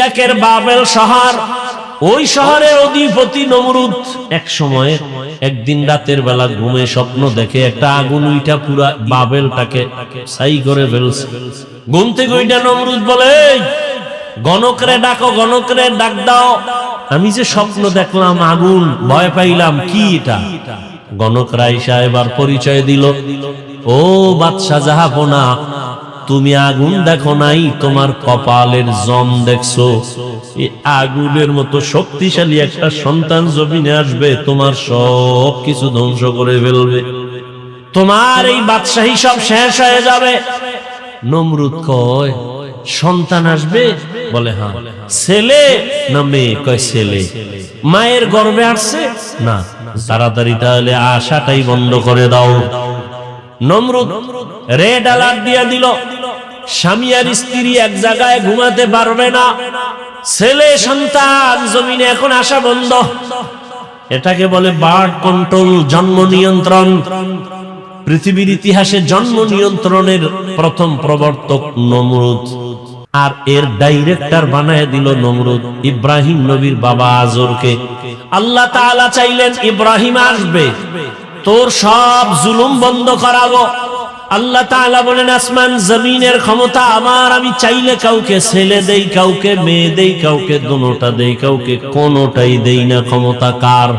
ইরাকের বাবেল শহর, ওই শহরের অধিপতি নমরুদ এক সময় একদিন রাতের বেলা ঘুমে স্বপ্ন দেখে একটা আগুন উইঠা পুরা বাবেলটাকে ছাই করে ফেলছে। ঘুম থেকে ওইটা নমরুদ বলে, গণকরে ডাকো, গণকরে ডাক দাও, আমি যে স্বপ্ন দেখলাম আগুন, ভয় পাইলাম, কি এটা? গণকরা আইসা এবার পরিচয় দিল, ও বাদশাহ জাহাপনা, তুমি আগুন দেখো নাই, তোমার কপালের জম দেখছো। এই আগুনের মতো শক্তিশালী একটা সন্তান জমিনে আসবে, তোমার সব কিছু ধ্বংস করে ফেলবে, তোমার এই বাদশাহী সব শেষ হয়ে যাবে। নমরুদ কয়, সন্তান আসবে? বলে হ্যাঁ। ছেলে না মেয়ে? কয় ছেলে। মায়ের গর্ভে আসছে? না। তাড়াতাড়ি তাহলে আশাটাই বন্ধ করে দাও। নমরুদ রেড অ্যালার্ট দিয়ে দিল, স্বামী আর স্ত্রী এক জায়গায় ঘুমাতে পারবে না, ছেলে সন্তান জমিনে এখন আসা বন্ধ। এটাকে বলে বার্থ কন্ট্রোল, জন্ম নিয়ন্ত্রণ। পৃথিবীর ইতিহাসে জন্ম নিয়ন্ত্রণের প্রথম প্রবর্তক নমরুদ, আর এর ডাইরেক্টর বানায় দিল নমরুদ ইব্রাহিম নবীর বাবা আজরকে। আল্লাহ তাআলা চাইলেন ইব্রাহিম আসবে, তোর সব জুলুম বন্ধ করাবো। আল্লাহ তাআলা বলেন, আসমান জমিনের ক্ষমতা আমার, আমি চাইলে কাউকে ছেলে দেই, কাউকে মেয়ে দেই, কাউকে দুটোটা দেই, কাউকে কোনোটাই দেই না। ক্ষমতা কার?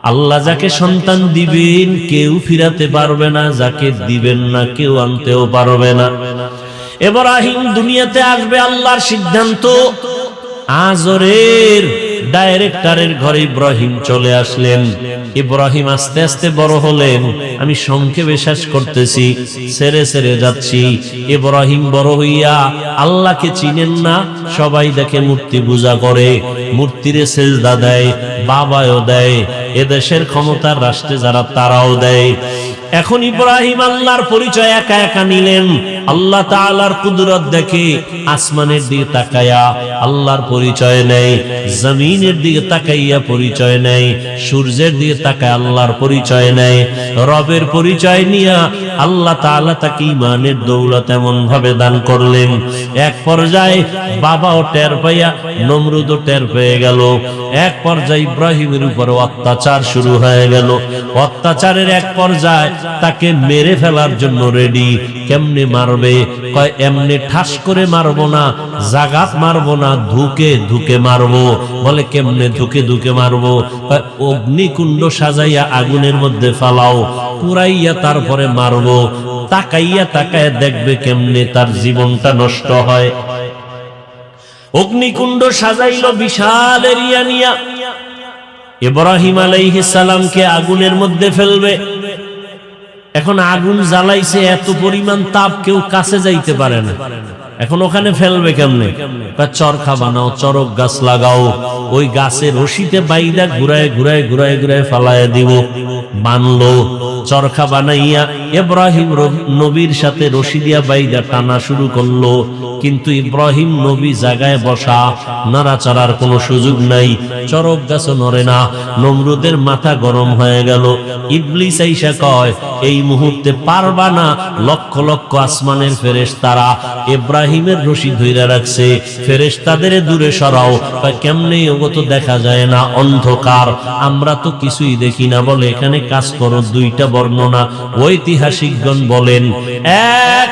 আল্লাহ যাকে সন্তান দিবেন কেউ ফিরাতে পারবে না, যাকে দিবেন না কেউ আনতেও পারবে না। ইব্রাহিম দুনিয়াতে আসবে, আল্লাহর সিদ্ধান্ত। আজরের ডাইরেক্টরের ঘরে ইব্রাহিম চলে আসলেন। ইব্রাহিম আস্তে আস্তে বড় হলেন। আমি সংক্ষেপে শেষ করতেছি, ছেড়ে ছেড়ে যাচ্ছি। ইব্রাহিম বড় হইয়া আল্লাহকে চিনেন না, সবাই দেখে মূর্তি পূজা করে, মূর্তিরে সেজদা দেয়, বাবাও দেয়, এদেশের ক্ষমতার রাষ্ট্রে যারা তারাও দেয়। এখন ইব্রাহিম আল্লাহর পরিচয় একা একা নিলেন। আল্লাহ তাআলার কুদরত দেখে আসমানের দিকে তাকায়া আল্লাহর পরিচয় নেয়, জমিনের দিকে তাকাইয়া পরিচয় নেয়, সূর্যের দিকে তাকায় আল্লাহর পরিচয় নেয়। রবের পরিচয় নিয়া আল্লাহ তাআলা তাকে ঈমানের দৌলত এমন ভাবে দান করলেন, এক পর্যায়ে বাবাও টের পাইয়া নমরুদও টের পেয়ে গেল। এক পর্যায়ে ইব্রাহিমের উপরে অত্যাচার শুরু হয়ে গেল। অত্যাচারের এক পর্যায়ে তাকে মেরে ফেলার জন্য রেডি। কেমনে মারবে? কয় এমনি ঠাস করে মারবো না, জাগাত মারবো না, ধুকে ধুকে মারবো। বলে কেমনে ধুকে ধুকে মারবো? কয় অগ্নিকুণ্ড সাজাইয়া আগুনের মধ্যে ফালাও, পুরাইয়া তারপরে মারবো। তাকাইয়া তাকাইয়া দেখবে কেমনে তার জীবনটা নষ্ট হয়। অগ্নিকুণ্ড সাজাইল বিশাল এরিয়া নিয়া। ইব্রাহিম আলাইহিস সালামকে আগুনের মধ্যে ফেলবে। এখন আগুন জ্বালাইছে, এত পরিমাণ তাপ, কেউ কাছে যাইতে পারে না। এখন ওখানে ফেলবে কেমনে? চরখা বানাও, চরক গাছ লাগাও, ওই গাছের রশিতে বাইদা ঘুরায় ঘুরায় ঘুরায় ঘুরায় ফালায় দিব। বানলো, চরখা বানাইয়া ইব্রাহিম নবীর সাথে রশি দিয়া বাইদা টানা শুরু করলো। কিন্তু ইব্রাহিম নবী জায়গায় বসা, নাড়াচাড়ার কোনো সুযোগ নাই, চরক গাছও নড়ে না। নমরুদের মাথা গরম হয়ে গেল। ইবলিস আইসা কয়, এই মুহূর্তে পারবা না। লক্ষ লক্ষ আসমানের ফেরেশতারা ইব্রাহিমের রশি ধইরা রাখছে, ফেরেশতাদের দূরে সরাও। কেমনে? ওগো তো দেখা যায় না, অন্ধকার, আমরা তো কিছুই দেখি না। বলে এখানে কাজ করো, দুইটা বর্ণনা ঐতিহাসিকগণ বলেন। এক,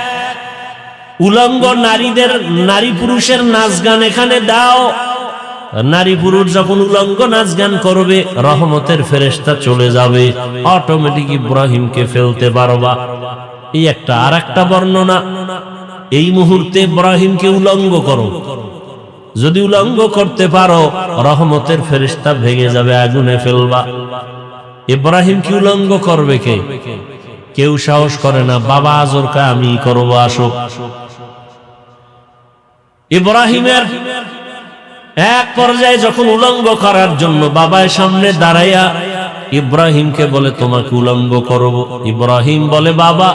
উলঙ্গ নারীদের, নারী পুরুষের নাচ গান এখানে দাও। নারী পুরুষ যখন উলঙ্গ নাচ গান করবে, রহমতের ফেরেশতা চলে যাবে, অটোমেটিক ইব্রাহিমকে ফেলতে পারবা। এই একটা। আর একটা বর্ণনা, এই মুহূর্তে ইব্রাহিমকে উলঙ্গ করো, যদি উলঙ্গ করতে পারো রহমতের ফেরেশতা ভেঙে যাবে, আগুনে ফেলবা। ইব্রাহিমকে উলঙ্গ করবে কে? কেউ সাহস করে না। বাবা আজরকে আমি করবো, আসো। ইব্রাহিমের এক পর্যায়ে যখন উলঙ্গ করার জন্য বাবার সামনে দাঁড়াইয়া ইব্রাহিমকে বলে, তোমাকে উলঙ্গ করব। ইব্রাহিম বলে, বাবা,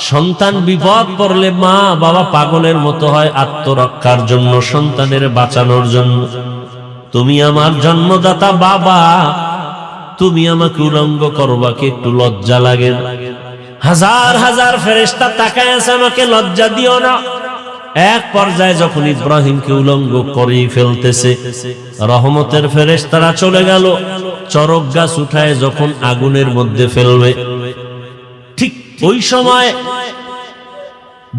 সন্তান বিপদ পড়লে মা বাবা পাগলের মতো হয় আত্মরক্ষার জন্য, সন্তানের বাঁচানোর জন্য। তুমি আমার জন্মদাতা বাবা, তুমি আমাকে উলঙ্গ করবা, কি একটু লজ্জা লাগে না? হাজার হাজার ফেরেশতা তাকায় আছে, আমাকে লজ্জা দিও না। এক পর্যায়ে যখন ইব্রাহিমকে উলঙ্গ করে ফেলতেছে, রহমতের ফেরেশতারা চলে গেল চরক গাছ উঠায় যখন আগুনের মধ্যে ফেলবে, ঠিক ওই সময়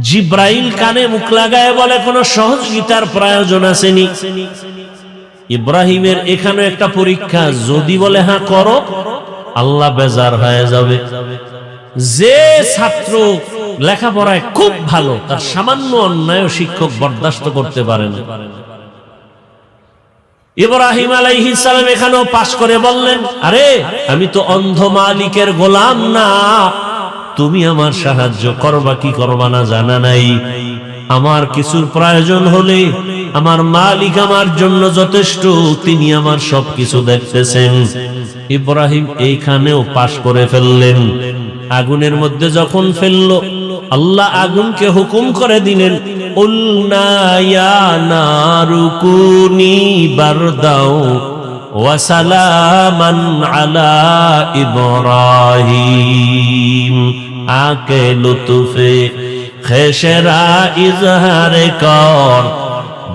জিব্রাইল কানে মুখ লাগায় বলে কোনো সহযোগিতার প্রয়োজন আসেনি। ইব্রাহিমের এখানে একটা পরীক্ষা, যদি বলে হ্যাঁ করো, আল্লাহ বেজার হয়ে যাবে। যে ছাত্র লেখাপড়ায় খুব ভালো, তার সামান্য অন্যায় শিক্ষক বরদাস্ত করতে পারে না। ইব্রাহিম আলাইহিস সালাম এখানেও পাশ করে বললেন, আরে আমি তো অন্ধ মালিকের গোলাম না, তুমি আমার সাহায্য করবা কি করবা না জানা নাই, আমার কিছুর প্রয়োজন হলে আমার মালিক আমার জন্য যথেষ্ট, তিনি আমার সবকিছু দেখতেছেন। ইব্রাহিম এইখানেও পাশ করে ফেললেন। আগুনের মধ্যে যখন ফেললো, আল্লাহ আগুনকে হুকুম করে দিলেন, উলনা ইয়া নারু কুনি বারদাও ওয়া সালামান আলা ইব্রাহিম, আকে লুতুফে খেশরা ইজহারে কর,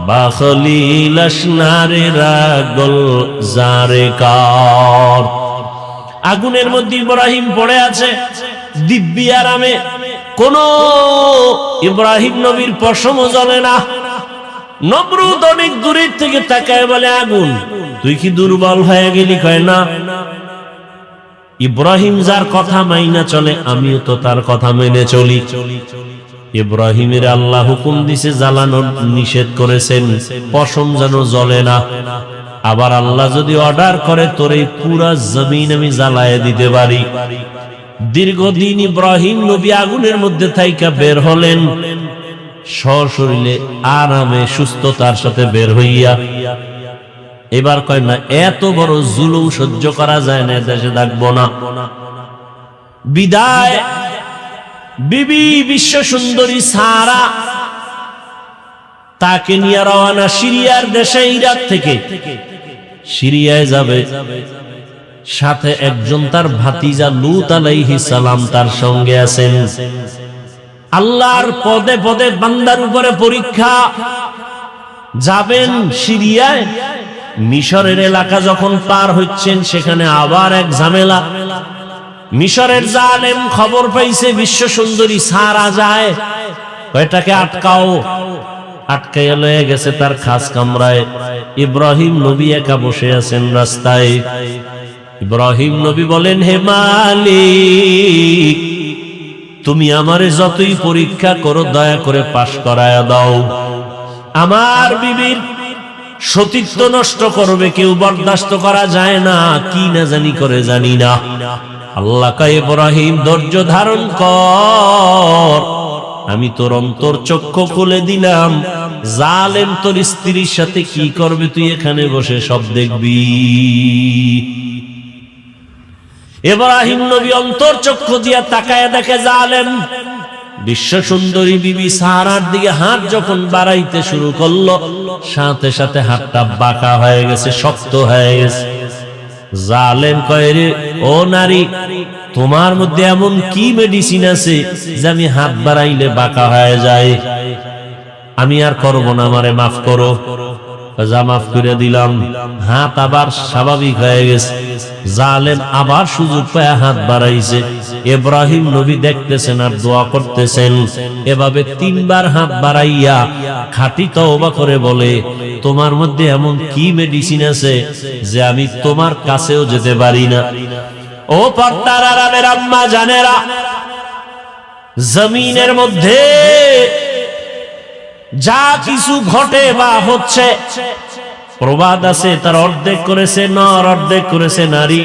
বাখলিল আশনারে রাগল জারে কর। আগুনের মধ্যে ইব্রাহিম পড়ে আছে দিব্যি আরামে, কোন ইব্রাহিম নবীর পশমও জ্বলে না। নমরুদ অনেক দূরের থেকে তাকায় বলে, আগুন তুই কি দুর্বল হয়ে গেলি? কয় না, ইব্রাহিম যার কথা মাইনা চলে, আমিও তো তার কথা মেনে চলি। ইব্রাহিমের আল্লাহ হুকুম দিছে জ্বালানোর, নিষেধ করেছেন পশম যেন জ্বলে না। আবার আল্লাহ যদি অর্ডার করে তোর এই পুরা জমিন আমি জ্বালায় দিতে পারি। দীর্ঘদিন ইব্রাহিম নবী আগুনের মধ্যে থাইকা বের হলেন, সশরীরে আরামে সুস্থতার সাথে বের হইয়া। এবার কয় না, এত বড় জুলুম সহ্য করা যায় না, দেশে থাকবো না। বিদায় বিবি বিশ্ব সুন্দরী সারা, তাকে নিয়ে রওনা সিরিয়ার দেশে, ইরাক থেকে সিরিয়ায় যাবে। সাথে একজন তার ভাতিজা লূত আলাইহিস সালাম তার সঙ্গে আছেন। আল্লাহর পদে পদে বান্দার উপরে পরীক্ষা। যাবেন সিরিয়ায়, মিশরের এলাকা যখন পার হচ্ছেন, সেখানে আবার এক ঝামেলা। মিশরের জালেম খবর পাইছে বিশ্ব সুন্দরী সারা যায়, এটাকে আটকাও। আটকাইয়া লয়ে গেছে তার খাস কামরায়। ইব্রাহিম নবী একা বসে আছেন রাস্তায়। ইব্রাহিম নবী বলেন, হে মালিক, তুমি আমারে যতই পরীক্ষা করো দয়া করে পাশ করায়া দাও। আমার বিবির সতীত্ব নষ্ট করবে কেউ, বরদাস্ত করা যায় না, কি না জানি করে জানি না। আল্লাহ কয়, ইব্রাহিম ধৈর্য ধারণ কর, আমি তোর অন্তর চক্ষু খুলে দিলাম। জালেম তোর স্ত্রীর সাথে কি করবে তুই এখানে বসে সব দেখবি। ইব্রাহিম নবী অন্তর চক্ষু দিয়া তাকায় দেখে জালেম বিশ্ব সুন্দরী বিবি সারার দিকে হাত যখন বাড়াইতে শুরু করলো, সাথে সাথে হাতটা বাঁকা হয়ে গেছে, শক্ত হয়ে গেছে। জালেম কয়, রে ও নারী, তোমার মধ্যে এমন কি মেডিসিন আছে যে আমি হাত বাড়াইলে বাঁকা হয়ে যায়? আমি আর করবো না, আমারে মাফ করো। যা মাফ করে দিলাম। হাত আবার স্বাভাবিক হয়ে গেছে। জালেম আবার সুযোগ পায় হাত বাড়াইছে। ইব্রাহিম নবী দেখতেছেন আর দোয়া করতেছেন। এভাবে 3 বার হাত বাড়াইয়া খাঁটি তওবা করে বলে, তোমার মধ্যে এমন কি মেডিসিন আছে যে আমি তোমার কাছেও যেতে পারি না? ও পর্দার আড়ালের আম্মা জানেরা, জমিনের মধ্যে যা কিছু ঘটে বা হচ্ছে, প্রবাদ আছে তার অর্ধেক করেছে নর, অর্ধেক করেছে নারী।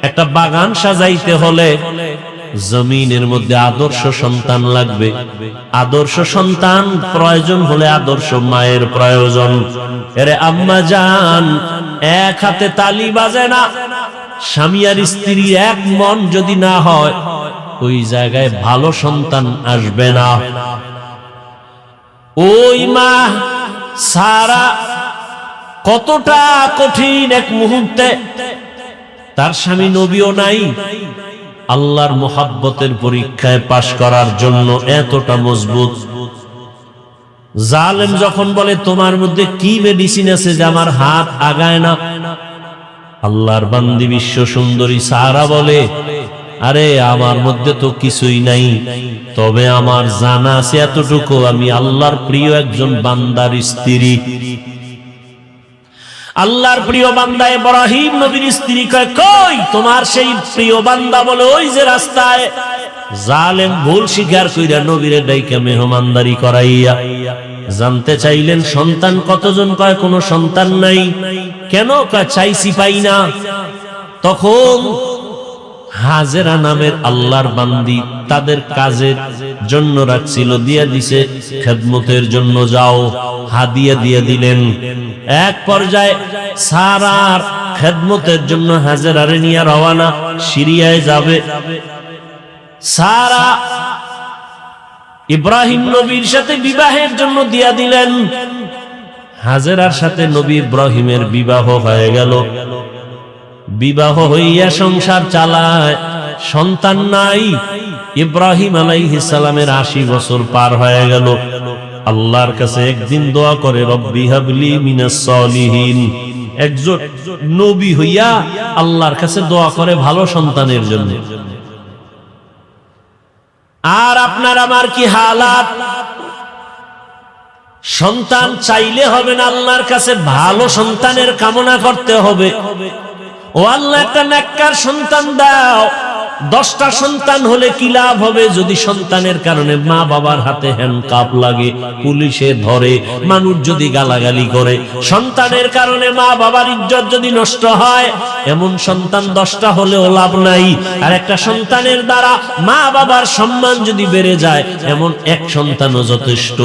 একটা বাগান সাজাইতে হলে জমিনের মধ্যে আদর্শ সন্তান লাগবে। আদর্শ সন্তান প্রয়োজন হলে আদর্শ মায়ের প্রয়োজন। এরে আম্মা জান, এক হাতে তালি বাজে না। স্বামী আর স্ত্রী এক মন যদি না হয়, ওই জায়গায় ভালো সন্তান আসবে না। ওই মা সারা কতটা কঠিন এক মুহূর্তে, তার স্বামী নবীও নাই, আল্লাহর মুহাব্বতের পরীক্ষায় পাশ করার জন্য এতটা মজবুত। জালেম যখন বলে তোমার মধ্যে কি মেডিসিন আছে যে আমার হাত আগায় না, আল্লাহর বান্দি বিশ্ব সুন্দরী সারা বলে, আরে আমার মধ্যে তো কিছুই নাই, তবে আমার জানা আছে এতটুকু, আমি আল্লাহর প্রিয় একজন বান্দার স্ত্রী। আল্লাহর প্রিয় বান্দা ইব্রাহিম নবীর স্ত্রী কয়, কই তোমার সেই প্রিয় বান্দা? বলে ওই যে রাস্তায়। জালেম ভুল স্বীকার কইরা নবীরে ডাইকা মেহমানদারি করাইয়া জানতে চাইলেন সন্তান কতজন? কয় কোনো সন্তান নাই। কেন? কয় চাইছি পাই না। তখন হাজেরা নামের আল্লাহর বান্দি তাদের কাজের জন্য রাখছিল, দিয়া দিছে খেদমতের জন্য, যাও হাদিয়া দিয়ে দিলেন। এক পর্যায়ে সারার খেদমতের জন্য হাজেরারে নিয়ে রওয়ানা, সিরিয়ায় যাবে। সারা ইব্রাহিম নবীর সাথে বিবাহের জন্য দিয়া দিলেন। হাজেরার সাথে নবী ইব্রাহিমের বিবাহ হয়ে গেল। বিবাহ হইয়া সংসার চালায়, সন্তান নাই। ইব্রাহিম আলাইহিস সালামের ৮০ বছর পার হয়ে গেল। আল্লাহর কাছে একদিন দোয়া করে, রব্বি হাবলি মিনাস সলিহিন। একজন নবী হইয়া আল্লাহর কাছে দোয়া করে ভালো সন্তানের জন্য। আর আপনার আমার কি হালাত? সন্তান চাইলে হবে না, আল্লাহর কাছে ভালো সন্তানের কামনা করতে হবে। ও আল্লাহ, একটা নেককার সন্তান দাও। 10টা সন্তান হলে কি লাভ হবে যদি সন্তানের কারণে মা বাবার হাতে হ্যান্ডকাপ লাগে, পুলিশে ধরে, মানুষ যদি গালাগালি করে, সন্তানের কারণে মা বাবার ইজ্জত যদি নষ্ট হয়, এমন সন্তান 10টা হলেও লাভ নাই। আর একটা সন্তানের দ্বারা মা বাবার সম্মান যদি বেড়ে যায়, এমন এক সন্তানও যথেষ্ট।